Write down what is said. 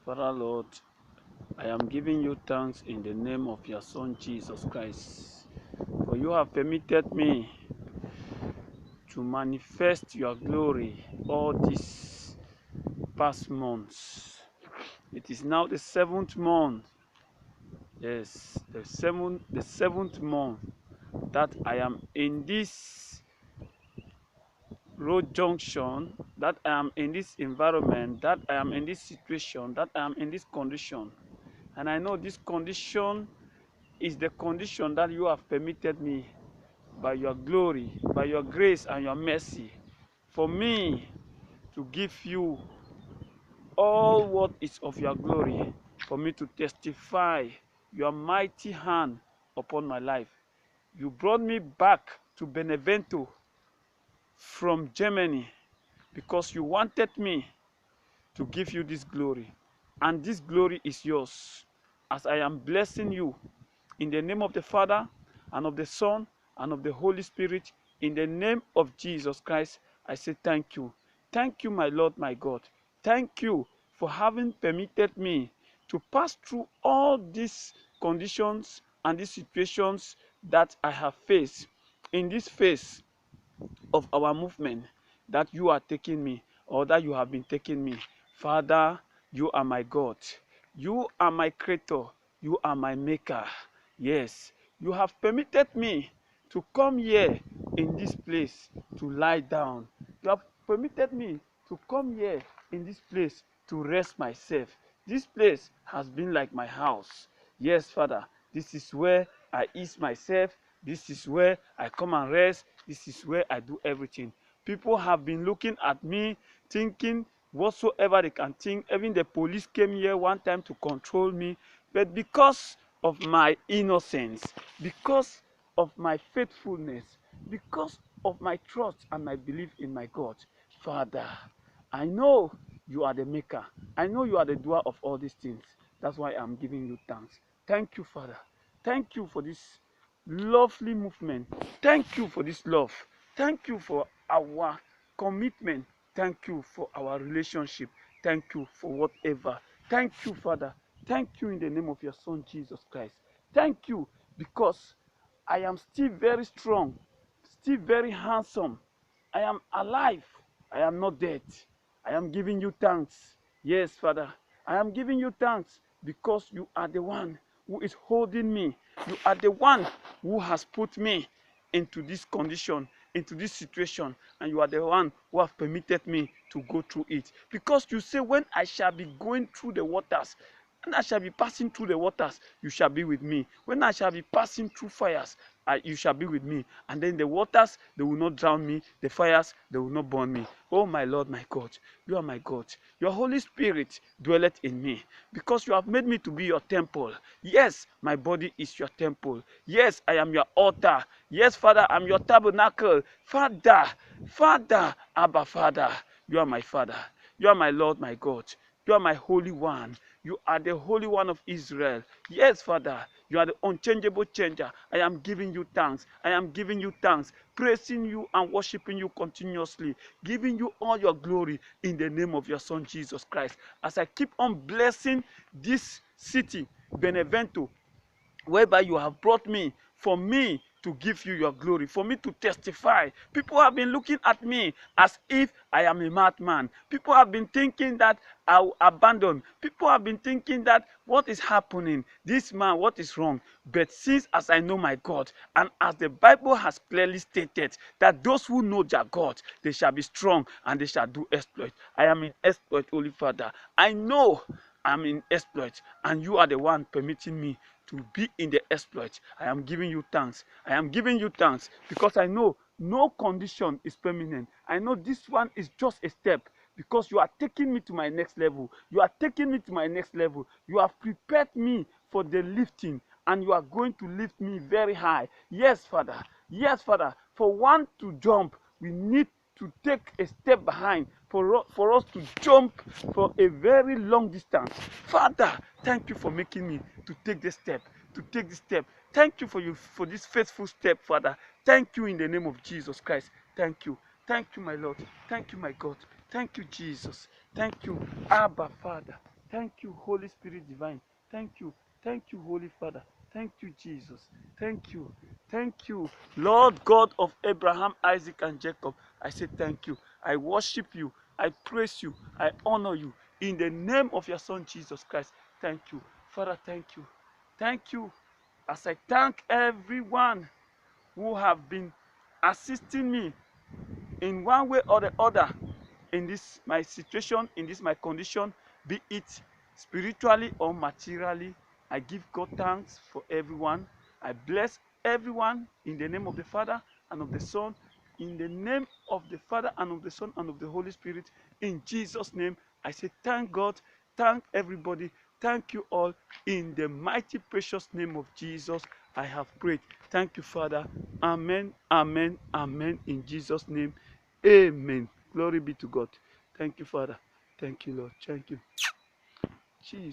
Father Lord, I am giving you thanks in the name of your Son Jesus Christ. For you have permitted me to manifest your glory all these past months. It is now the seventh month. Yes, the seventh month that I am in this road junction, that I am in this environment, that I am in this situation, that I am in this condition. And I know this condition is the condition that you have permitted me by your glory, by your grace and your mercy, for me to give you all what is of your glory, for me to testify your mighty hand upon my life. You brought me back to Benevento from Germany because you wanted me to give you this glory. And this glory is yours as I am blessing you in the name of the Father and of the Son and of the Holy Spirit. In the name of Jesus Christ, I say thank you. Thank you, my Lord, my God. Thank you for having permitted me to pass through all these conditions and these situations that I have faced in this phase of our movement that you are taking me, or that you have been taking me. Father, you are my God. You are my creator. You are my maker. Yes, you have permitted me to come here in this place to lie down. You have permitted me to come here in this place to rest myself. This place has been like my house. Yes, Father, this is where I ease myself. This is where I come and rest. This is where I do everything. People have been looking at me, thinking whatsoever they can think. Even the police came here one time to control me. But because of my innocence, because of my faithfulness, because of my trust and my belief in my God, Father, I know you are the maker. I know you are the doer of all these things. That's why I'm giving you thanks. Thank you, Father. Thank you for this lovely movement. Thank you for this love. Thank you for our commitment. Thank you for our relationship. Thank you for whatever. Thank you, Father. Thank you in the name of your Son, Jesus Christ. Thank you because I am still very strong, still very handsome. I am alive. I am not dead. I am giving you thanks. Yes, Father. I am giving you thanks because you are the one who is holding me. You are the one who has put me into this condition, into this situation, and you are the one who have permitted me to go through it. Because you say, when I shall be going through the waters, when I shall be passing through the waters, you shall be with me. When I shall be passing through fires, you shall be with me. And then the waters, they will not drown me. The fires, they will not burn me. Oh, my Lord, my God, you are my God. Your Holy Spirit dwelleth in me because you have made me to be your temple. Yes, my body is your temple. Yes, I am your altar. Yes, Father, I'm your tabernacle. Father, Abba, Father, you are my Father. You are my Lord, my God. You are my Holy One. You are the Holy One of Israel. Yes, Father, you are the unchangeable changer. I am giving you thanks. I am giving you thanks, praising you and worshiping you continuously, giving you all your glory in the name of your Son, Jesus Christ. As I keep on blessing this city, Benevento, whereby you have brought me, for me to give you your glory, for me to testify. People have been looking at me as if I am a madman. People have been thinking that I will abandon. People have been thinking that what is happening? This man, what is wrong? But since as I know my God, and as the Bible has clearly stated that those who know their God, they shall be strong and they shall do exploit. I am in exploit, Holy Father. I know I'm in exploit, and you are the one permitting me to be in the exploit. I am giving you thanks. I am giving you thanks because I know no condition is permanent. I know this one is just a step because you are taking me to my next level. You are taking me to my next level. You have prepared me for the lifting, and you are going to lift me very high. Yes, Father. Yes, Father. For one to jump, we need to take a step behind for us to jump for a very long distance. Father, thank you for making me to take this step, to take this step. Thank you for this faithful step, Father. Thank you in the name of Jesus Christ. Thank you. Thank you, my Lord. Thank you, my God. Thank you, Jesus. Thank you, Abba, Father. Thank you, Holy Spirit divine. Thank you. Thank you, Holy Father. Thank you, Jesus. Thank you. Thank you, Lord God of Abraham, Isaac, and Jacob. I say thank you. I worship you. I praise you. I honor you. In the name of your Son, Jesus Christ. Thank you. Father, thank you. Thank you. As I thank everyone who have been assisting me in one way or the other in this my situation, in this my condition, be it spiritually or materially. I give God thanks for everyone. I bless everyone in the name of the Father and of the Son, in the name of the Father and of the Son and of the Holy Spirit. In Jesus' name, I say thank God, thank everybody, thank you all. In the mighty precious name of Jesus, I have prayed. Thank you, Father. Amen, amen, amen. In Jesus' name, amen. Glory be to God. Thank you, Father. Thank you, Lord. Thank you.